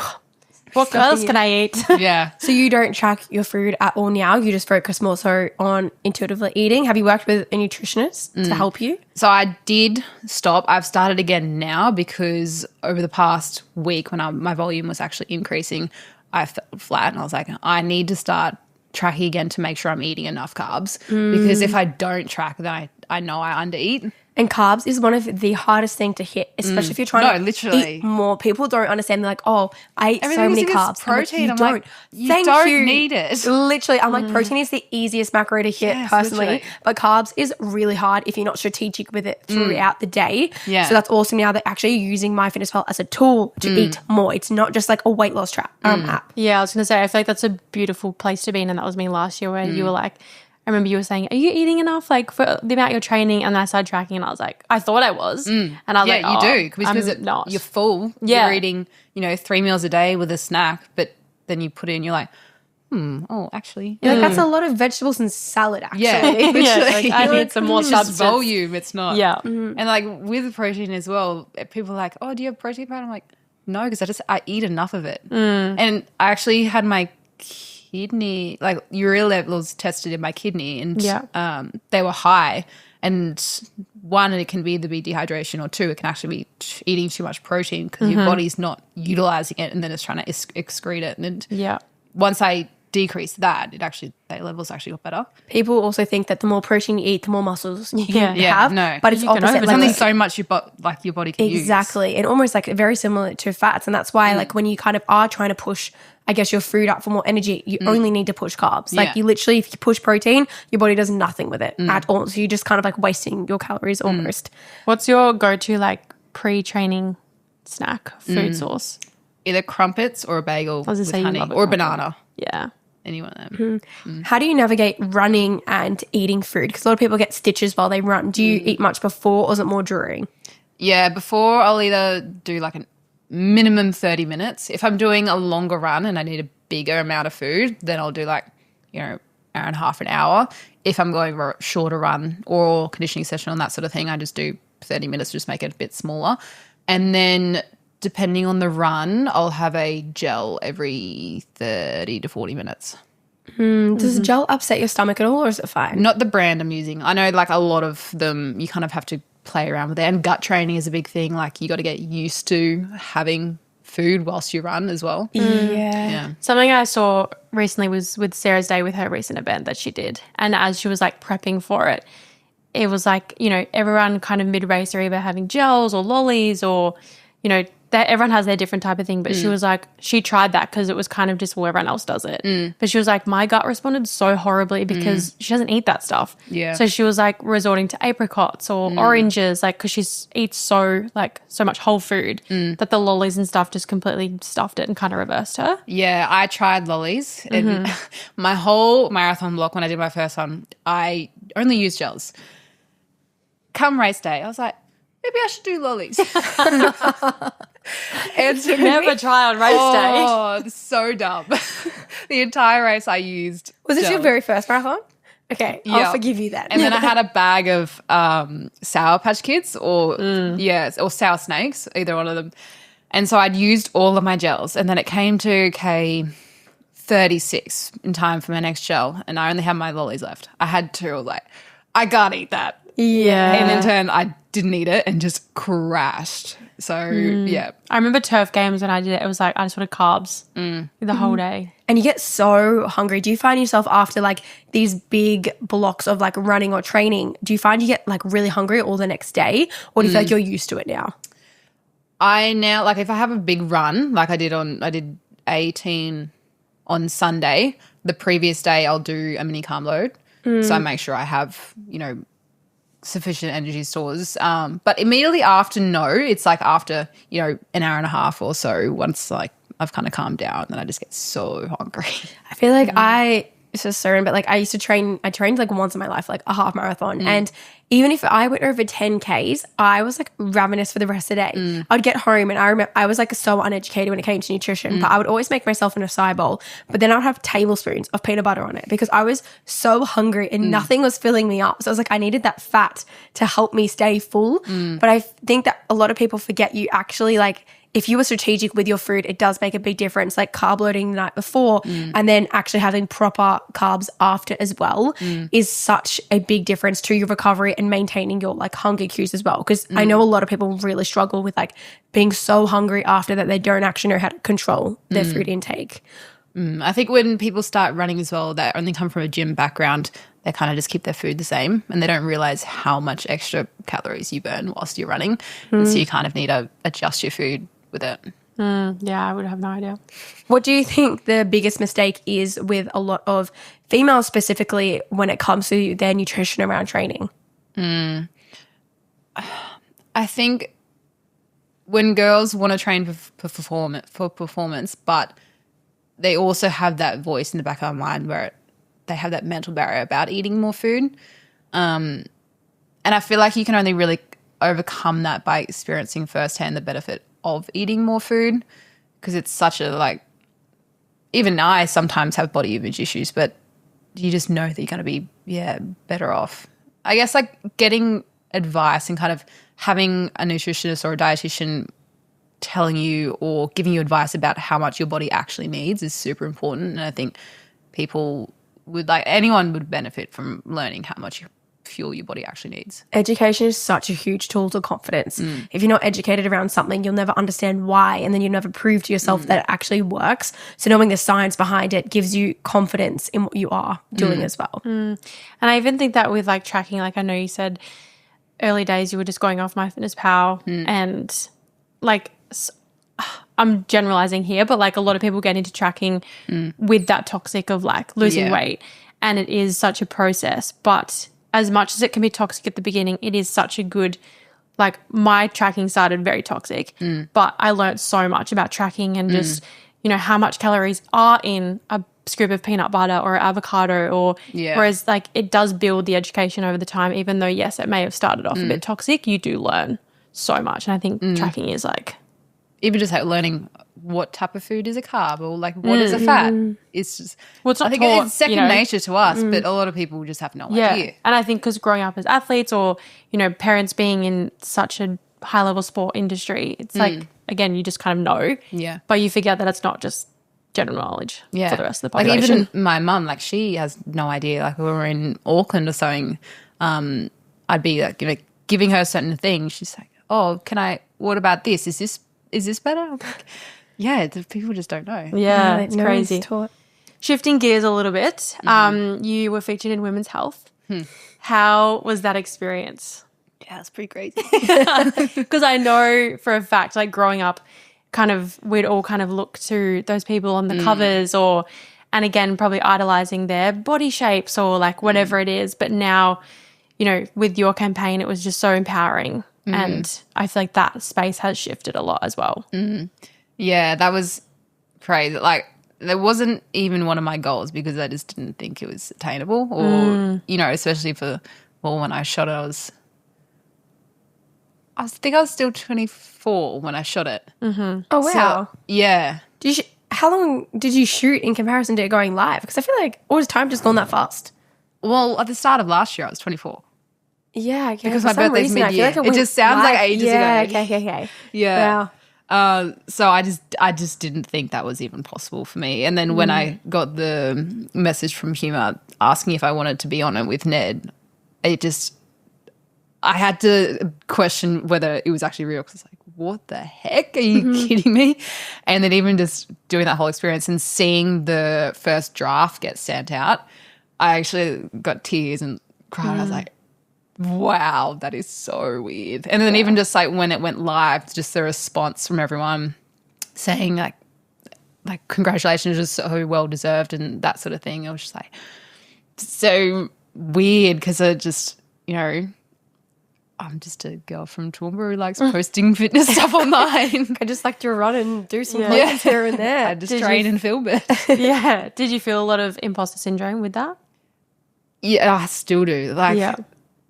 what else can I eat?
Yeah.
So you don't track your food at all now? You just focus more so on intuitively eating? Have you worked with a nutritionist to help you?
So I did stop. I've started again now because over the past week when my volume was actually increasing, I felt flat and I was like, I need to start tracking again to make sure I'm eating enough carbs because if I don't track, then I know I undereat.
And carbs is one of the hardest thing to hit, especially if you're trying to
literally
eat more. People don't understand. They're like, oh, I ate so many carbs.
Protein.
I'm like,
you don't need it.
Literally, I'm like, protein is the easiest macro to hit personally.
Literally.
But carbs is really hard if you're not strategic with it throughout the day.
Yeah.
So that's awesome now that actually using MyFitnessPal as a tool to eat more. It's not just like a weight loss app.
Yeah, I was going to say, I feel like that's a beautiful place to be in. And that was me last year where you were like, I remember you were saying, are you eating enough like for the amount you're training? And I started tracking and I was like, I thought I was. And I was like,
you do because
I'm not.
You're full.
Yeah.
You're eating, 3 meals a day with a snack, but then you put in, you're like, actually.
You're like, that's a lot of vegetables and salad, actually.
Yeah, literally.
Like, I need some more
It's just
substance.
volume. It's not.
Yeah.
And like with protein as well, people are like, oh, do you have protein powder? I'm like, no, because I eat enough of it. And I actually had my kidney, like urea levels tested in my kidney and they were high. And one, it can either be dehydration, or two, it can actually be eating too much protein because your body's not utilizing it and then it's trying to excrete it. And once I decreased that, their levels actually got better.
People also think that the more protein you eat, the more muscles you have.
No.
But it's opposite.
There's only so much your body can use.
Exactly. And almost like very similar to fats. And that's why like when you kind of are trying to push, I guess, your food up for more energy, you only need to push carbs. Like you literally, if you push protein, your body does nothing with it at all. So you're just kind of like wasting your calories almost.
What's your go-to like pre-training snack food source?
Either crumpets or a bagel with honey or a banana.
Yeah.
Any one of them.
How do you navigate running and eating food? Because a lot of people get stitches while they run. Do you eat much before or is it more during?
Yeah, before I'll either do like a minimum 30 minutes. If I'm doing a longer run and I need a bigger amount of food, then I'll do like, hour and a half, an hour. If I'm going for a shorter run or conditioning session on that sort of thing, I just do 30 minutes, just make it a bit smaller. And then depending on the run, I'll have a gel every 30 to 40 minutes.
Does gel upset your stomach at all or is it fine?
Not the brand I'm using. I know like a lot of them, you kind of have to play around with it. And gut training is a big thing. Like you got to get used to having food whilst you run as well.
Yeah.
Something I saw recently was with Sarah's Day with her recent event that she did. And as she was like prepping for it, it was like, everyone kind of mid-race are either having gels or lollies or, that everyone has their different type of thing. But she was like, she tried that because it was kind of just, well, everyone else does it. But she was like, my gut responded so horribly because she doesn't eat that stuff.
Yeah.
So she was like resorting to apricots or oranges, like because she eats so much whole food that the lollies and stuff just completely stuffed it and kind of reversed her.
Yeah, I tried lollies and my whole marathon block when I did my first one, I only used gels. Come race day, I was like, maybe I should do lollies. And
Never try on race day.
Oh, so dumb. The entire race I used
Was this your
gel.
very first marathon? Okay,
Yeah.
I'll forgive you then.
And then I had a bag of Sour Patch Kids or or Sour Snakes, either one of them. And so I'd used all of my gels and then it came to K36 in time for my next gel and I only had my lollies left. I had two. I was like, I can't eat that.
Yeah.
And in turn, I didn't eat it and just crashed. So, yeah.
I remember turf games when I did it. It was like I just wanted carbs the whole day.
And you get so hungry. Do you find yourself after like these big blocks of like running or training, do you find you get like really hungry all the next day or do you feel like you're used to it now?
I now, like if I have a big run, like I did 18 on Sunday, the previous day I'll do a mini carb load. So I make sure I have, sufficient energy stores. But immediately after, it's like after, an hour and a half or so, once like I've kind of calmed down, then I just get so hungry.
I feel like it's just so random, but like I trained like once in my life, like a half marathon. And even if I went over 10 Ks, I was like ravenous for the rest of the day. I'd get home and I remember I was like so uneducated when it came to nutrition, but I would always make myself an acai bowl, but then I'd have tablespoons of peanut butter on it because I was so hungry and nothing was filling me up. So I was like, I needed that fat to help me stay full. But I think that a lot of people forget you actually like, if you were strategic with your food, it does make a big difference, like carb loading the night before and then actually having proper carbs after as well is such a big difference to your recovery and maintaining your like hunger cues as well. Because I know a lot of people really struggle with like being so hungry after that they don't actually know how to control their food intake.
I think when people start running as well, that only come from a gym background, they kind of just keep their food the same and they don't realize how much extra calories you burn whilst you're running. And so you kind of need to adjust your food with it.
Yeah, I would have no idea.
What do you think the biggest mistake is with a lot of females specifically when it comes to their nutrition around training?
I think when girls want to train for performance, but they also have that voice in the back of their mind where they have that mental barrier about eating more food. And I feel like you can only really overcome that by experiencing firsthand the benefit of eating more food, because it's such a like, even I sometimes have body image issues, but you just know that you're going to be better off. I guess like getting advice and kind of having a nutritionist or a dietitian telling you or giving you advice about how much your body actually needs is super important. And I think people would like, anyone would benefit from learning how much fuel your body actually needs.
Education is such a huge tool to confidence. If you're not educated around something, you'll never understand why, and then you'll never prove to yourself that it actually works. So knowing the science behind it gives you confidence in what you are doing as well.
And I even think that with like tracking, like I know you said early days you were just going off MyFitnessPal and like I'm generalizing here, but like a lot of people get into tracking with that toxic of like losing weight, and it is such a process. But as much as it can be toxic at the beginning, it is such a good, like my tracking started very toxic, but I learned so much about tracking and just, you know, how much calories are in a scoop of peanut butter or avocado or whereas like it does build the education over the time, even though, yes, it may have started off a bit toxic, you do learn so much. And I think tracking is like,
even just like learning what type of food is a carb or like what is a fat. It's just,
well, it's not
I think
taught,
it's second nature to us, but a lot of people just have no idea.
And I think because growing up as athletes or, you know, parents being in such a high level sport industry, it's like, again, you just kind of know.
Yeah.
But you forget that it's not just general knowledge for the rest of the
Like
population.
even my mum, like she has no idea. Like when we were in Auckland or something, I'd be like, you know, giving her certain things. She's like, oh, what about this? Is this better? I'm like, yeah, the people just don't know.
Yeah, it's crazy.
Taught.
Shifting gears a little bit, you were featured in Women's Health. How was that experience?
Yeah, it's pretty crazy.
Because I know for a fact, like growing up, kind of we'd all kind of look to those people on the covers and again, probably idolizing their body shapes or like whatever it is. But now, you know, with your campaign, it was just so empowering. And I feel like that space has shifted a lot as well.
Yeah, that was crazy. Like, that wasn't even one of my goals because I just didn't think it was attainable or, you know, especially when I shot it, I think I was still 24 when I shot it.
Oh, wow.
So, yeah.
How long did you shoot in comparison to it going live? Because I feel like all this time just gone that fast.
Well, at the start of last year, I was 24.
Yeah, okay.
Because my birthday's mid-year. It just sounds like ages ago.
Okay.
Yeah.
Wow.
So I just didn't think that was even possible for me. And then when I got the message from Huma asking if I wanted to be on it with Ned, I had to question whether it was actually real because it's like, what the heck? Are you kidding me? And then even just doing that whole experience and seeing the first draft get sent out, I actually got tears and cried. I was like, wow, that is so weird. And then even just like when it went live, just the response from everyone saying like congratulations, is so well deserved and that sort of thing. I was just like so weird because I just, you know, I'm just a girl from Toowoomba who likes posting fitness stuff online.
I just like to run and do some plans here and there.
I just train and film it.
Yeah. Did you feel a lot of imposter syndrome with that?
Yeah, I still do. Like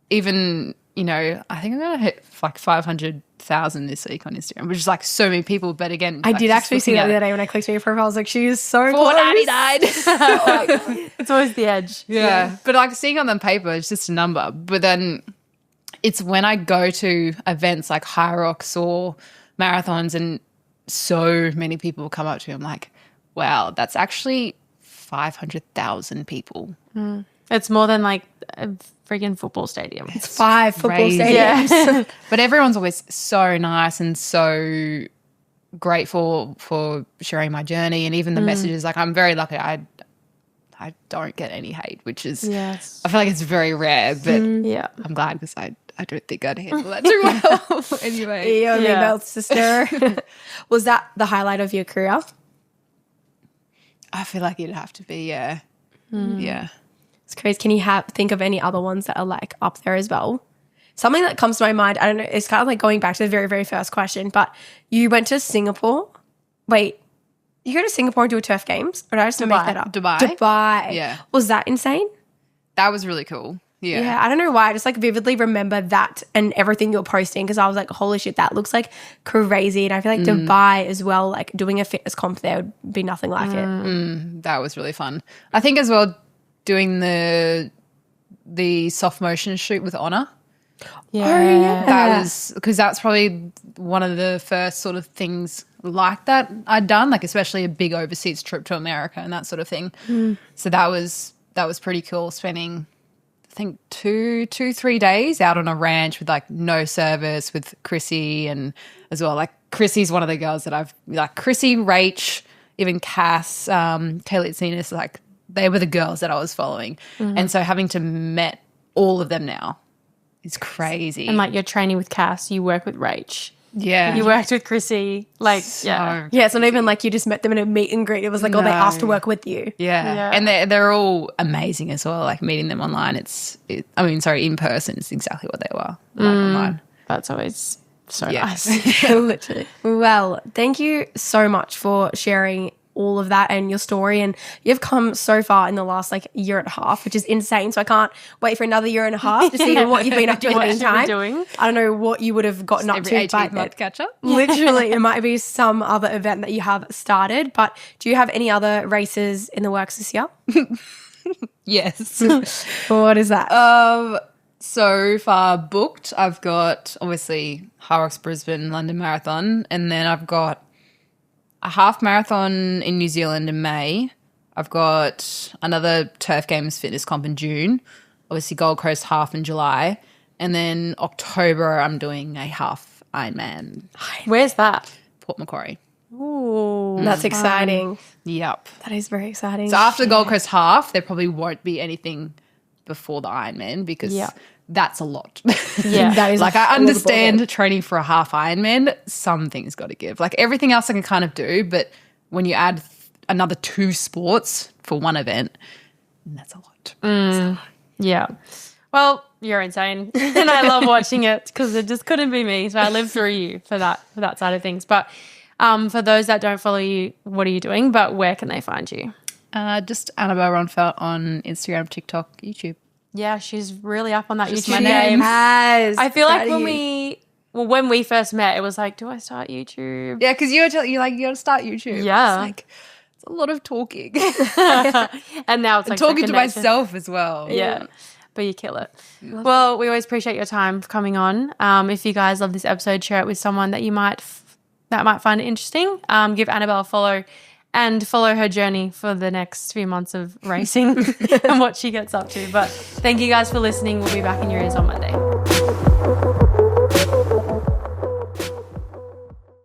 even, you know, I think I'm going to hit like 500,000 this week on Instagram, which is like so many people. But again,
I
like,
did
just
actually see
looking
that the
at
other day when I clicked on your profile. I was like, she is so close.
499.
It's always the edge.
Yeah. But like seeing on the paper, it's just a number. But then it's when I go to events like HYROX or marathons and so many people come up to me, I'm like, wow, that's actually 500,000 people.
It's more than like a freaking football stadium.
It's 5 football
crazy.
stadiums.
Yeah.
But everyone's always so nice and so grateful for sharing my journey and even the messages. Like I'm very lucky. I don't get any hate, which is
Yes.
I feel like it's very rare, but
Yeah.
I'm glad because I don't think I'd handle that too well. Anyway.
You and me
Yeah.
both, sister. Was that the highlight of your career?
I feel like it'd have to be, yeah. Yeah.
It's crazy. Can you think of any other ones that are like up there as well? Something that comes to my mind, I don't know, it's kind of like going back to the very, very first question, but you went to Singapore. Wait, you go to Singapore and do a turf games? Or did I just make that up?
Dubai. Yeah.
Was that insane?
That was really cool. Yeah.
Yeah, I don't know why. I just like vividly remember that and everything you're posting because I was like, holy shit, that looks like crazy. And I feel like Dubai as well, like doing a fitness comp there would be nothing like it.
That was really fun. I think as well doing the soft motion shoot with Honor.
Yeah.
That was because that's probably one of the first sort of things like that I'd done, like especially a big overseas trip to America and that sort of thing. So that was pretty cool, spending I think 3 days out on a ranch with like no service with Chrissy and as well like Chrissy's one of the girls that I've like Chrissy, Rach, even Cass, Kaylee Zenas, like they were the girls that I was following. And so having to met all of them now is crazy.
And like you're training with Cass, you work with Rach.
Yeah.
You worked with Chrissy. Like,
So
yeah.
Yeah, it's not even like you just met them in a meet and greet. It was like, oh, they asked to work with you.
Yeah. And they're all amazing as well. Like meeting them online, in person, it's exactly what they were like online.
That's always so
Yeah.
nice.
Literally. Well, thank you so much for sharing all of that and your story. And you've come so far in the last like year and a half, which is insane. So I can't wait for another year and a half to see what you've been up to in the
What you've been
meantime.
doing.
I don't know what you would have gotten up
Every
to
18th
by
month catch up.
literally, it might be some other event that you have started. But do you have any other races in the works this year?
Yes.
What is that?
So far booked, I've got obviously HYROX Brisbane London Marathon, and then I've got a half marathon in New Zealand in May. I've got another Turf Games fitness comp in June, obviously Gold Coast half in July, and then October I'm doing a half Ironman,
Where's that?
Port Macquarie.
Ooh.
That's exciting.
Yep.
That is very exciting.
So after the Gold Coast half, there probably won't be anything before the Ironman because
Yeah.
that's a lot.
Yeah.
That is
Like
a
I
whole other
understand
ballgame.
training for a half Ironman, something's got to give. Like everything else I can kind of do, but when you add another 2 sports for one event, that's a lot.
Yeah. Well, you're insane. And I love watching it because it just couldn't be me. So I live through you for that side of things. But for those that don't follow you, what are you doing? But where can they find you?
Just Annabelle Ronnfeldt on Instagram, TikTok, YouTube.
Yeah, she's really up on that
Just
YouTube
my
game.
name.
Yes.
I feel like
Proud of
when
you.
when we first met, it was like, do I start YouTube?
Yeah, because you're like, you got to start YouTube.
Yeah.
It's like, it's a lot of talking.
And now it's like the
talking to
connection.
myself as well.
Yeah. But you kill it. Well, we always appreciate your time for coming on. If you guys love this episode, share it with someone that you might find it interesting. Give Annabelle a follow and follow her journey for the next few months of racing and what she gets up to. But thank you guys for listening. We'll be back in your ears on Monday.